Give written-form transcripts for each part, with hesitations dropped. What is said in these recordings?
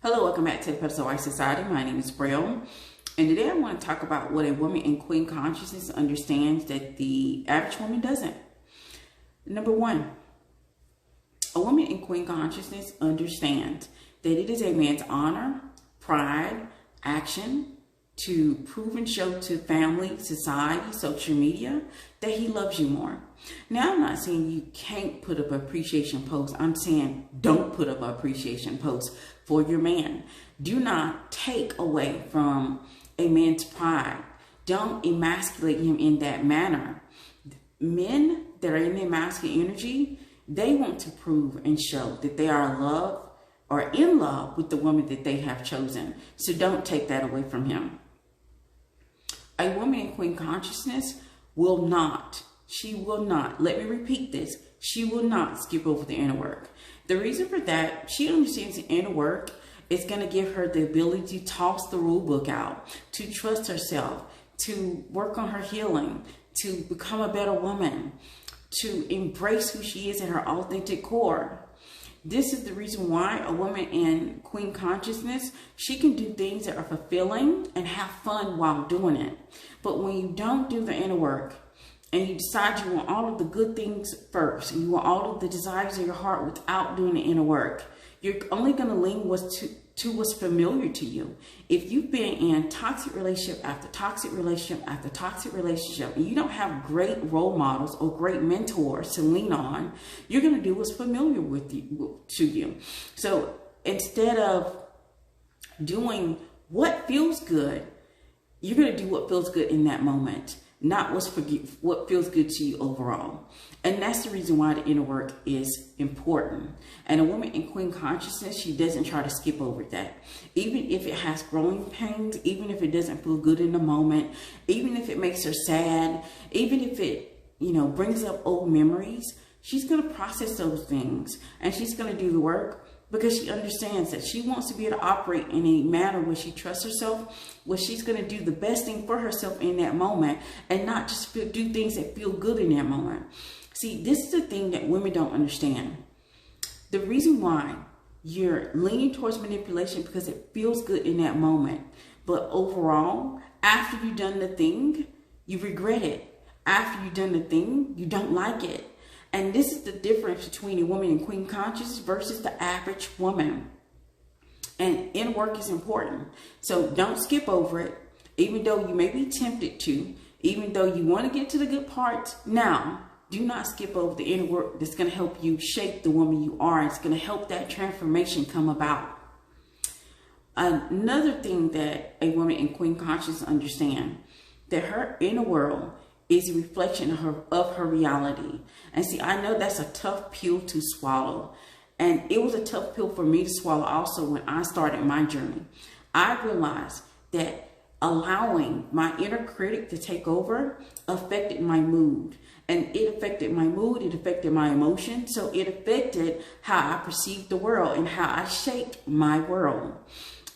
Hello, welcome back to the Pedestal Society. My name is Braille, and today I want to talk about what a woman in queen consciousness understands that the average woman doesn't. Number one, a woman in queen consciousness understands that it is a man's honor, pride, action to prove and show to family, society, social media that he loves you more. Now, I'm not saying you can't put up an appreciation post. I'm saying don't put up an appreciation post for your man. Do not take away from a man's pride. Don't emasculate him in that manner. Men that are in their masculine energy, they want to prove and show that they are in love or in love with the woman that they have chosen. So don't take that away from him. A woman in queen consciousness will not, let me repeat this, she will not skip over the inner work. The reason for that, she understands the inner work is going to give her the ability to toss the rule book out, to trust herself, to work on her healing, to become a better woman, to embrace who she is at her authentic core. This is the reason why a woman in queen consciousness, she can do things that are fulfilling and have fun while doing it. But when you don't do the inner work and you decide you want all of the good things first and you want all of the desires of your heart without doing the inner work, you're only going to lean to what's familiar to you. If you've been in toxic relationship after toxic relationship after toxic relationship, and you don't have great role models or great mentors to lean on, you're going to do what's familiar to you. So instead of doing what feels good, you're going to do what feels good in that moment, not what feels good to you overall. And that's the reason why the inner work is important. And a woman in queen consciousness, she doesn't try to skip over that. Even if it has growing pains, even if it doesn't feel good in the moment, even if it makes her sad, even if it, brings up old memories, she's going to process those things and she's going to do the work. Because she understands that she wants to be able to operate in a manner where she trusts herself, where she's going to do the best thing for herself in that moment and not just do things that feel good in that moment. See, this is the thing that women don't understand. The reason why you're leaning towards manipulation because it feels good in that moment. But overall, after you've done the thing, you regret it. After you've done the thing, you don't like it. And this is the difference between a woman in queen consciousness versus the average woman. And inner work is important. So don't skip over it, even though you may be tempted to, even though you want to get to the good parts. Now, do not skip over the inner work that's going to help you shape the woman you are. It's going to help that transformation come about. Another thing that a woman in queen consciousness understands, that her inner world is a reflection of her reality. And see, I know that's a tough pill to swallow. And it was a tough pill for me to swallow also when I started my journey. I realized that allowing my inner critic to take over affected my mood. And it affected my mood, it affected my emotions. So it affected how I perceived the world and how I shaped my world.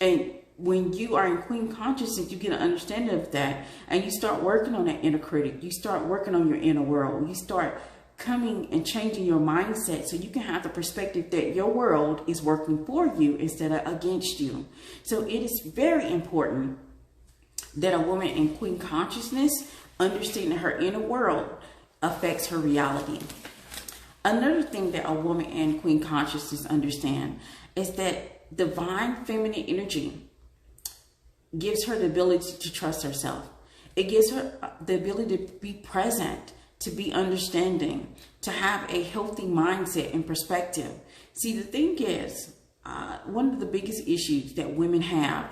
And when you are in queen consciousness, you get an understanding of that and you start working on that inner critic. You start working on your inner world. You start coming and changing your mindset so you can have the perspective that your world is working for you instead of against you. So it is very important that a woman in queen consciousness understand that her inner world affects her reality. Another thing that a woman in queen consciousness understand is that divine feminine energy gives her the ability to trust herself. It gives her the ability to be present, to be understanding, to have a healthy mindset and perspective. See, the thing is, one of the biggest issues that women have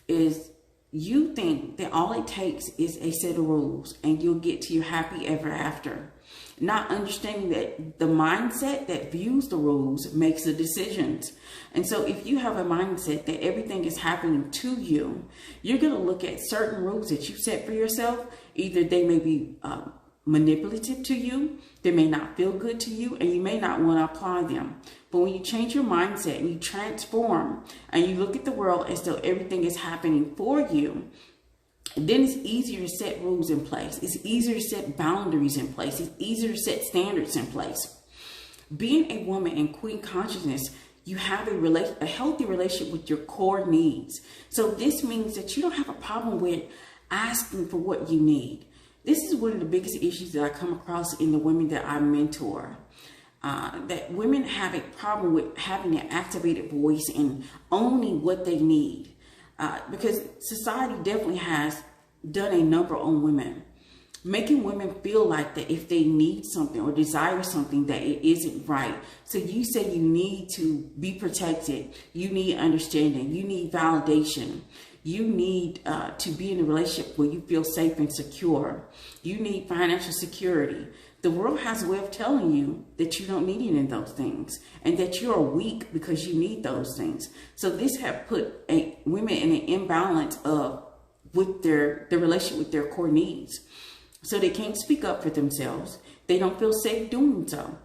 is you think that all it takes is a set of rules and you'll get to your happy ever after. Not understanding that the mindset that views the rules makes the decisions. And so if you have a mindset that everything is happening to you, you're going to look at certain rules that you set for yourself. Either they may be manipulative to you, they may not feel good to you, and you may not want to apply them. But when you change your mindset and you transform and you look at the world as though everything is happening for you, then it's easier to set rules in place. It's easier to set boundaries in place. It's easier to set standards in place. Being a woman in queen consciousness You have a healthy relationship with your core needs. So this means that you don't have a problem with asking for what you need. This is one of the biggest issues that I come across in the women that I mentor. That women have a problem with having an activated voice and owning what they need. Because society definitely has done a number on women, making women feel like that if they need something or desire something that it isn't right. So you say you need to be protected, you need understanding, you need validation, you need to be in a relationship where you feel safe and secure, you need financial security. The world has a way of telling you that you don't need any of those things and that you are weak because you need those things. So this have put women in an imbalance with the relationship with their core needs. So they can't speak up for themselves. They don't feel safe doing so.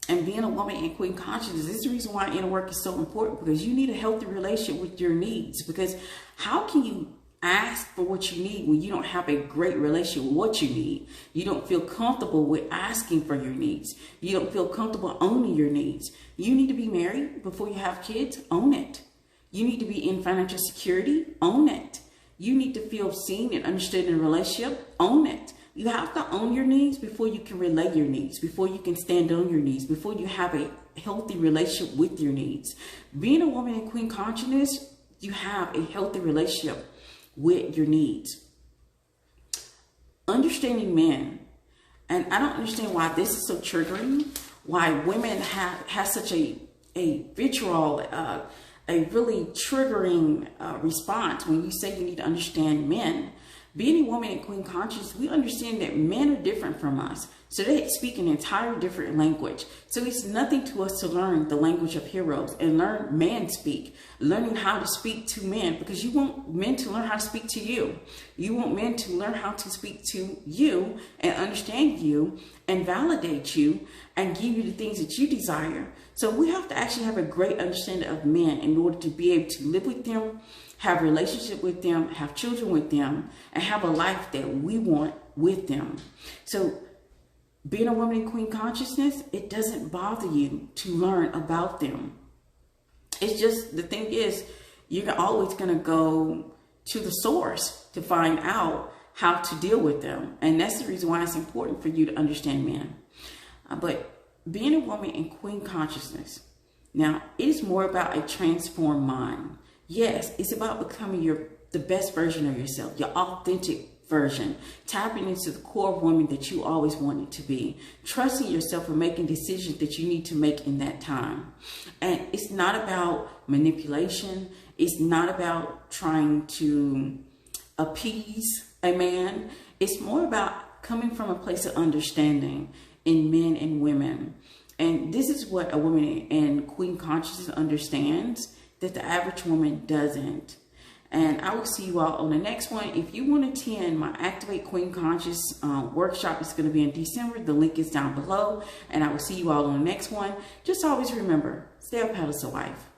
And being a woman in queen consciousness, this is the reason why inner work is so important, because you need a healthy relationship with your needs. Because how can you ask for what you need when you don't have a great relationship with what you need? You don't feel comfortable with asking for your needs. You don't feel comfortable owning your needs. You need to be married before you have kids. Own it. You need to be in financial security. Own it. You need to feel seen and understood in a relationship. Own it. You have to own your needs before you can relay your needs, before you can stand on your needs, before you have a healthy relationship with your needs. Being a woman in queen consciousness, you have a healthy relationship with your needs. Understanding men. And I don't understand why this is so triggering, why women have such a vitriol, a really triggering response when you say you need to understand men. Being a woman in queen consciousness, we understand that men are different from us. So they speak an entirely different language. So it's nothing to us to learn the language of heroes and learn man speak, learning how to speak to men, because you want men to learn how to speak to you. You want men to learn how to speak to you and understand you and validate you and give you the things that you desire. So we have to actually have a great understanding of men in order to be able to live with them, have a relationship with them, have children with them, and have a life that we want with them. So being a woman in queen consciousness, it doesn't bother you to learn about them. It's just, the thing is, you're always going to go to the source to find out how to deal with them. And that's the reason why it's important for you to understand men. But being a woman in queen consciousness, now it is more about a transformed mind. Yes, it's about becoming the best version of yourself, your authentic version, tapping into the core woman that you always wanted to be, trusting yourself and making decisions that you need to make in that time. And it's not about manipulation. It's not about trying to appease a man. It's more about coming from a place of understanding in men and women. And this is what a woman in queen consciousness understands that the average woman doesn't. And I will see you all on the next one. If you want to attend my Activate Queen Conscious workshop, it's going to be in December. The link is down below. And I will see you all on the next one. Just always remember, stay a pedestal wife.